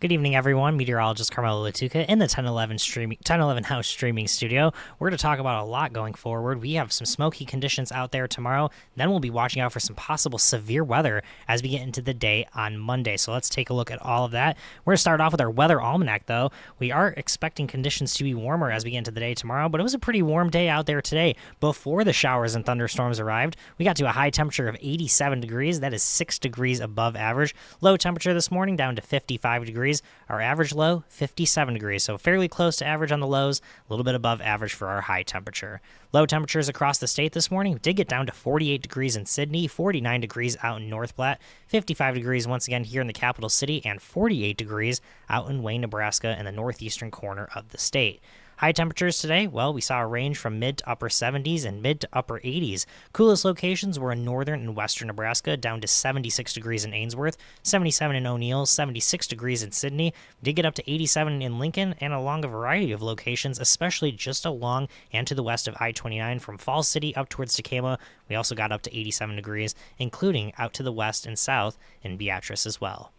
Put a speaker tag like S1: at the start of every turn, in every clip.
S1: Good evening, everyone. Meteorologist Carmelo Lattuca in the 1011 House streaming studio. We're going to talk about a lot going forward. We have some smoky conditions out there tomorrow. Then we'll be watching out for some possible severe weather as we get into the day on Monday. So let's take a look at all of that. We're going to start off with our weather almanac, though. We are expecting conditions to be warmer as we get into the day tomorrow, but it was a pretty warm day out there today before the showers and thunderstorms arrived. We got to a high temperature of 87 degrees. That is 6 degrees above average. Low temperature this morning down to 55 degrees. Our average low, 57 degrees, so fairly close to average on the lows, a little bit above average for our high temperature. Low temperatures across the state this morning did get down to 48 degrees in Sydney, 49 degrees out in North Platte, 55 degrees once again here in the capital city, and 48 degrees out in Wayne, Nebraska, in the northeastern corner of the state. High temperatures today, well, we saw a range from mid to upper 70s and mid to upper 80s. Coolest locations were in northern and western Nebraska, down to 76 degrees in Ainsworth, 77 in O'Neill, 76 degrees in Sydney. We did get up to 87 in Lincoln and along a variety of locations, especially just along and to the west of I-29 from Falls City up towards Tacoma. We also got up to 87 degrees, including out to the west and south in Beatrice as well.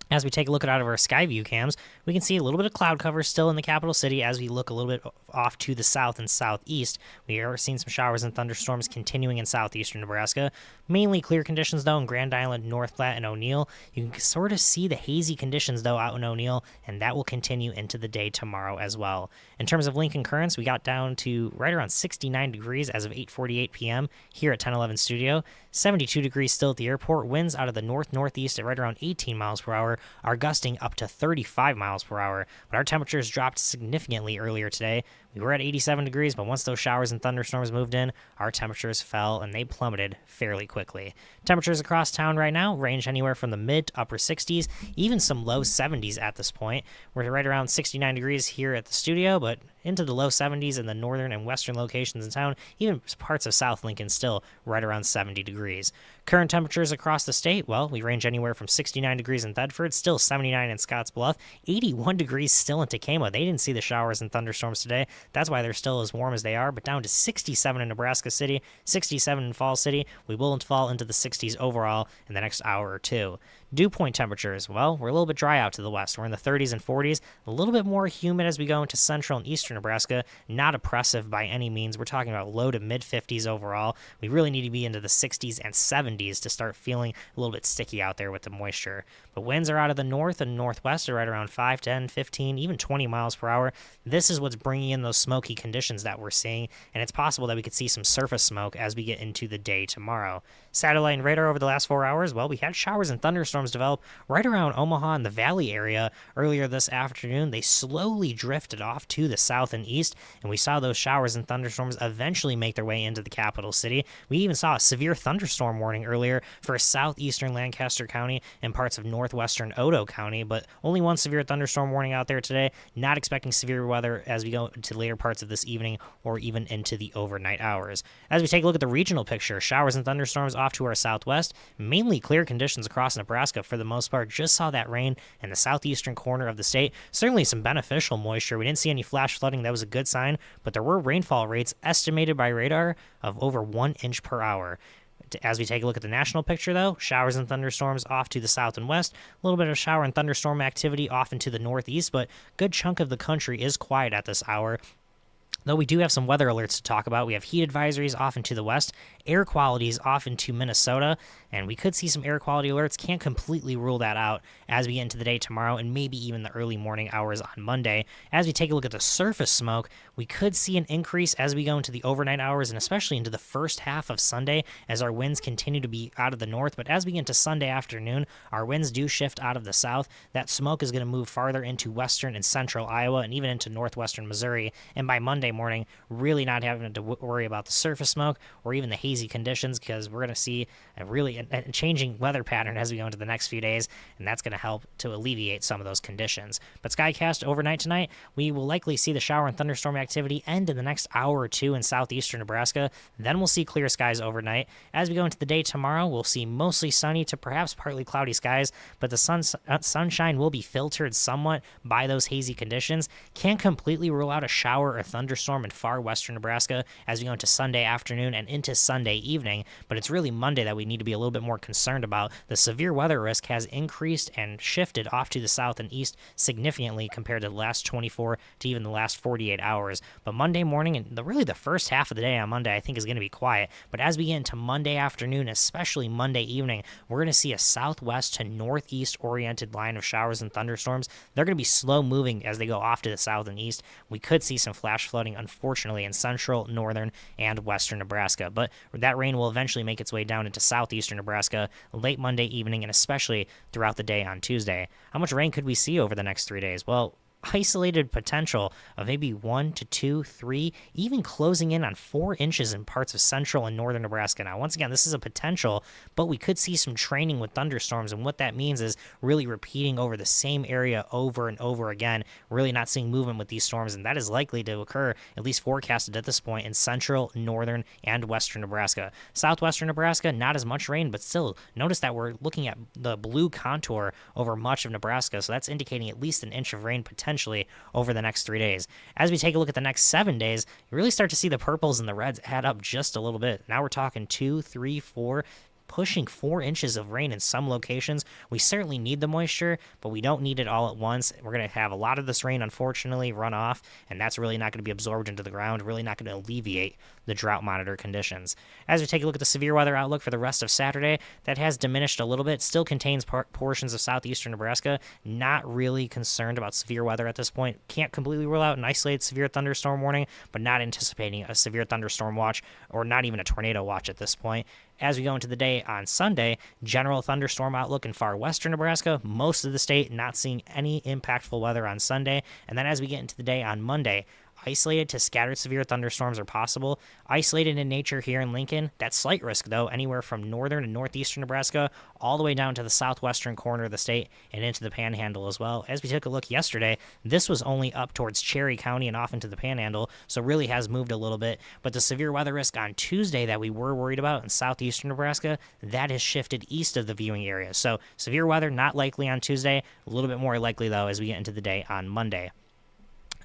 S1: As we take a look out of our sky view cams, we can see a little bit of cloud cover still in the capital city as we look a little bit off to the south and southeast. We are seeing some showers and thunderstorms continuing in southeastern Nebraska. Mainly clear conditions, though, in Grand Island, North Platte, and O'Neill. You can sort of see the hazy conditions, though, out in O'Neill, and that will continue into the day tomorrow as well. In terms of Lincoln currents, we got down to right around 69 degrees as of 8:48 p.m. here at 1011 Studio. 72 degrees still at the airport. Winds out of the north-northeast at right around 18 miles per hour are gusting up to 35 miles per hour. But our temperatures dropped significantly earlier today. We were at 87 degrees, but once those showers and thunderstorms moved in, our temperatures fell and they plummeted fairly quickly. Temperatures across town right now range anywhere from the mid to upper 60s, even some low 70s at this point. We're right around 69 degrees here at the studio, but into the low 70s in the northern and western locations in town, even parts of South Lincoln still right around 70 degrees. Current temperatures across the state, well, we range anywhere from 69 degrees in Thedford, still 79 in Scotts Bluff, 81 degrees still in Tacoma. They didn't see the showers and thunderstorms today. That's why they're still as warm as they are, but down to 67 in Nebraska City, 67 in Falls City. We will fall into the 60s overall in the next hour or two. Dew point temperatures, well, we're a little bit dry out to the west. We're in the 30s and 40s, a little bit more humid as we go into central and eastern Nebraska. Not oppressive by any means. We're talking about low to mid 50s overall. We really need to be into the 60s and 70s to start feeling a little bit sticky out there with the moisture. But winds are out of the north and northwest are right around 5, 10, 15, even 20 miles per hour. This is what's bringing in those smoky conditions that we're seeing, and it's possible that we could see some surface smoke as we get into the day tomorrow. Satellite and radar over the last 4 hours, well, we had showers and thunderstorms develop right around Omaha and the Valley area earlier this afternoon. They slowly drifted off to the south and east, and we saw those showers and thunderstorms eventually make their way into the capital city. We even saw a severe thunderstorm warning earlier for southeastern Lancaster County and parts of northwestern Odo County, but only one severe thunderstorm warning out there today. Not expecting severe weather as we go into later parts of this evening or even into the overnight hours. As we take a look at the regional picture, showers and thunderstorms off to our southwest, mainly clear conditions across Nebraska for the most part. Just saw that rain in the southeastern corner of the state. Certainly some beneficial moisture. We didn't see any flash flooding. That was a good sign, but there were rainfall rates estimated by radar of over 1 inch per hour. As we take a look at the national picture, though, showers and thunderstorms off to the south and west, a little bit of shower and thunderstorm activity off into the northeast, but a good chunk of the country is quiet at this hour. Though we do have some weather alerts to talk about. We have heat advisories off into the west, air qualities off into Minnesota, and we could see some air quality alerts. Can't completely rule that out as we get into the day tomorrow and maybe even the early morning hours on Monday. As we take a look at the surface smoke, we could see an increase as we go into the overnight hours and especially into the first half of Sunday as our winds continue to be out of the north. But as we get into Sunday afternoon, our winds do shift out of the south. That smoke is going to move farther into western and central Iowa and even into northwestern Missouri. And by Monday morning, really not having to worry about the surface smoke or even the hazy conditions, because we're going to see a changing weather pattern as we go into the next few days, and that's going to help to alleviate some of those conditions. But Skycast overnight tonight, we will likely see the shower and thunderstorm activity end in the next hour or two in southeastern Nebraska. Then we'll see clear skies overnight. As we go into the day tomorrow, we'll see mostly sunny to perhaps partly cloudy skies, but the sunshine will be filtered somewhat by those hazy conditions. Can't completely rule out a shower or thunderstorm in far western Nebraska as we go into Sunday afternoon and into Sunday Sunday evening, but it's really Monday that we need to be a little bit more concerned about. The severe weather risk has increased and shifted off to the south and east significantly compared to the last 24 to even the last 48 hours. But Monday morning and really the first half of the day on Monday, I think is going to be quiet. But as we get into Monday afternoon, especially Monday evening, we're going to see a southwest to northeast oriented line of showers and thunderstorms. They're going to be slow moving as they go off to the south and east. We could see some flash flooding, unfortunately, in central, northern, and western Nebraska. But that rain will eventually make its way down into southeastern Nebraska late Monday evening and especially throughout the day on Tuesday. How much rain could we see over the next 3 days? Well, isolated potential of maybe 1 to 2, 3, even closing in on 4 inches in parts of central and northern Nebraska. Now, once again, this is a potential, but we could see some training with thunderstorms, and what that means is really repeating over the same area over and over again, really not seeing movement with these storms, and that is likely to occur, at least forecasted at this point, in central, northern, and western Nebraska. Southwestern Nebraska, not as much rain, but still, notice that we're looking at the blue contour over much of Nebraska, so that's indicating at least an inch of rain potentially over the next 3 days. As we take a look at the next 7 days, you really start to see the purples and the reds add up just a little bit. Now we're talking 2, 3, 4, pushing 4 inches of rain in some locations. We certainly need the moisture, but we don't need it all at once. We're going to have a lot of this rain, unfortunately, run off, and that's really not going to be absorbed into the ground, really not going to alleviate the drought monitor conditions. As we take a look at the severe weather outlook for the rest of Saturday, that has diminished a little bit, still contains portions of southeastern Nebraska. Not really concerned about severe weather at this point. Can't completely rule out an isolated severe thunderstorm warning, but not anticipating a severe thunderstorm watch or not even a tornado watch at this point. As we go into the day on Sunday, general thunderstorm outlook in far western Nebraska, most of the state not seeing any impactful weather on Sunday. And then as we get into the day on Monday, isolated to scattered severe thunderstorms are possible. Isolated in nature here in Lincoln, that's slight risk though, anywhere from northern and northeastern Nebraska all the way down to the southwestern corner of the state and into the panhandle as well. As we took a look yesterday, this was only up towards Cherry County and off into the panhandle, so really has moved a little bit. But the severe weather risk on Tuesday that we were worried about in southeastern Nebraska, that has shifted east of the viewing area. So severe weather not likely on Tuesday, a little bit more likely though as we get into the day on Monday.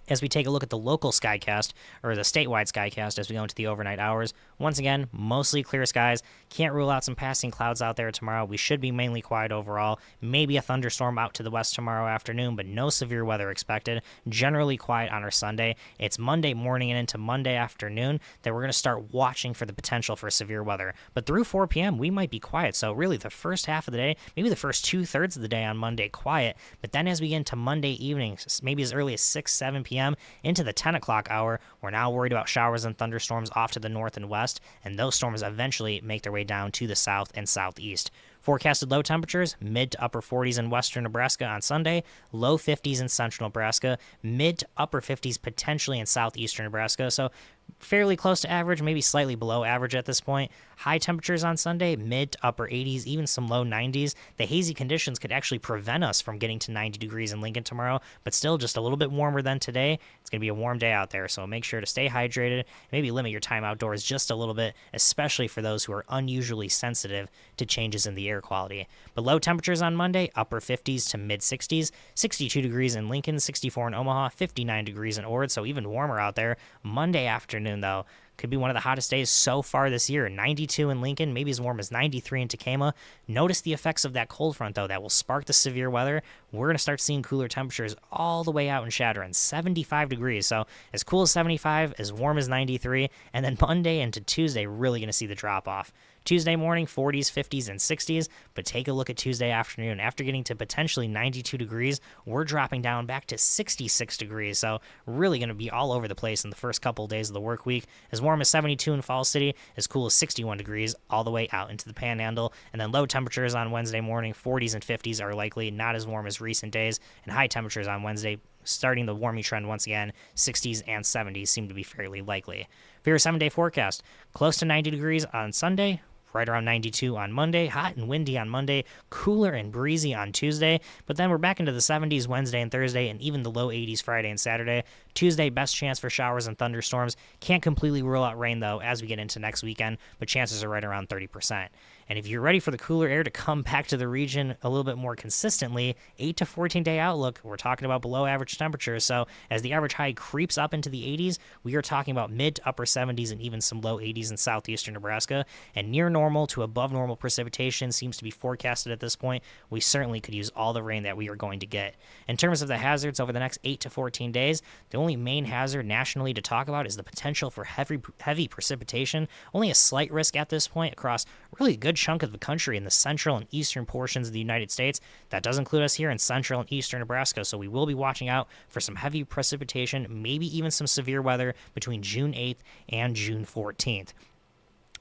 S1: As we take a look at the local skycast, or the statewide skycast as we go into the overnight hours, once again, mostly clear skies. Can't rule out some passing clouds out there tomorrow. We should be mainly quiet overall. Maybe a thunderstorm out to the west tomorrow afternoon, but no severe weather expected. Generally quiet on our Sunday. It's Monday morning and into Monday afternoon that we're going to start watching for the potential for severe weather. But through 4 p.m., we might be quiet. So really the first half of the day, maybe the first 2/3 of the day on Monday, quiet. But then as we get into Monday evening, maybe as early as 6, 7 p.m., into the 10 o'clock hour, we're now worried about showers and thunderstorms off to the north and west, and those storms eventually make their way down to the south and southeast. Forecasted low temperatures, mid to upper 40s in western Nebraska on Sunday, low 50s in central Nebraska, mid to upper 50s potentially in southeastern Nebraska, so fairly close to average, maybe slightly below average at this point. High temperatures on Sunday, mid to upper 80s, even some low 90s. The hazy conditions could actually prevent us from getting to 90 degrees in Lincoln tomorrow, but still just a little bit warmer than today. It's going to be a warm day out there, so make sure to stay hydrated. Maybe limit your time outdoors just a little bit, especially for those who are unusually sensitive to changes in the air quality. But low temperatures on Monday, upper 50s to mid 60s, 62 degrees in Lincoln, 64 in Omaha, 59 degrees in Ord, so even warmer out there. Monday afternoon, though, could be one of the hottest days so far this year. 92 in Lincoln, maybe as warm as 93 in Tacoma. Notice the effects of that cold front, though, that will spark the severe weather. We're going to start seeing cooler temperatures all the way out in Shadron, 75 degrees. So as cool as 75, as warm as 93, and then Monday into Tuesday, really going to see the drop-off. Tuesday morning, 40s, 50s, and 60s, but take a look at Tuesday afternoon. After getting to potentially 92 degrees, we're dropping down back to 66 degrees, so really going to be all over the place in the first couple of days of the work week. As warm as 72 in Falls City, as cool as 61 degrees, all the way out into the Panhandle, and then low temperatures on Wednesday morning, 40s and 50s are likely, not as warm as recent days, and high temperatures on Wednesday, starting the warming trend once again, 60s and 70s seem to be fairly likely. For your 7-day forecast, close to 90 degrees on Sunday, right around 92 on Monday, hot and windy on Monday, cooler and breezy on Tuesday, but then we're back into the 70s Wednesday and Thursday, and even the low 80s Friday and Saturday. Tuesday, best chance for showers and thunderstorms. Can't completely rule out rain, though, as we get into next weekend, but chances are right around 30%. And if you're ready for the cooler air to come back to the region a little bit more consistently, 8 to 14 day outlook, we're talking about below average temperatures. So as the average high creeps up into the 80s, we are talking about mid to upper 70s and even some low 80s in southeastern Nebraska. And near normal to above normal precipitation seems to be forecasted at this point. We certainly could use all the rain that we are going to get. In terms of the hazards over the next 8 to 14 days, the only main hazard nationally to talk about is the potential for heavy precipitation. Only a slight risk at this point across really a good chunk of the country in the central and eastern portions of the United States. That does include us here in central and eastern Nebraska, so we will be watching out for some heavy precipitation, maybe even some severe weather between June 8th and June 14th.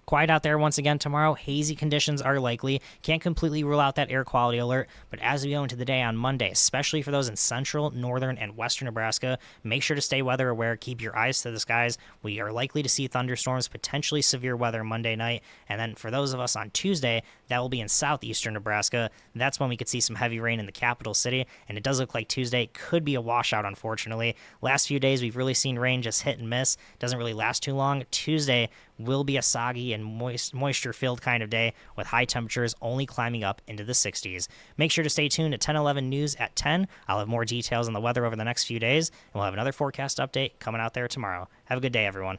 S1: Quiet out there once again tomorrow. Hazy conditions are likely. Can't completely rule out that air quality alert, but as we go into the day on Monday, especially for those in central, northern, and western Nebraska, make sure to stay weather aware. Keep your eyes to the skies. We are likely to see thunderstorms, potentially severe weather Monday night, and then for those of us on Tuesday, that will be in southeastern Nebraska. That's when we could see some heavy rain in the capital city, and it does look like Tuesday could be a washout, unfortunately. Last few days, we've really seen rain just hit and miss. Doesn't really last too long. Tuesday will be a soggy and moisture-filled kind of day with high temperatures only climbing up into the 60s. Make sure to stay tuned to 10/11 News at 10. I'll have more details on the weather over the next few days, and we'll have another forecast update coming out there tomorrow. Have a good day, everyone.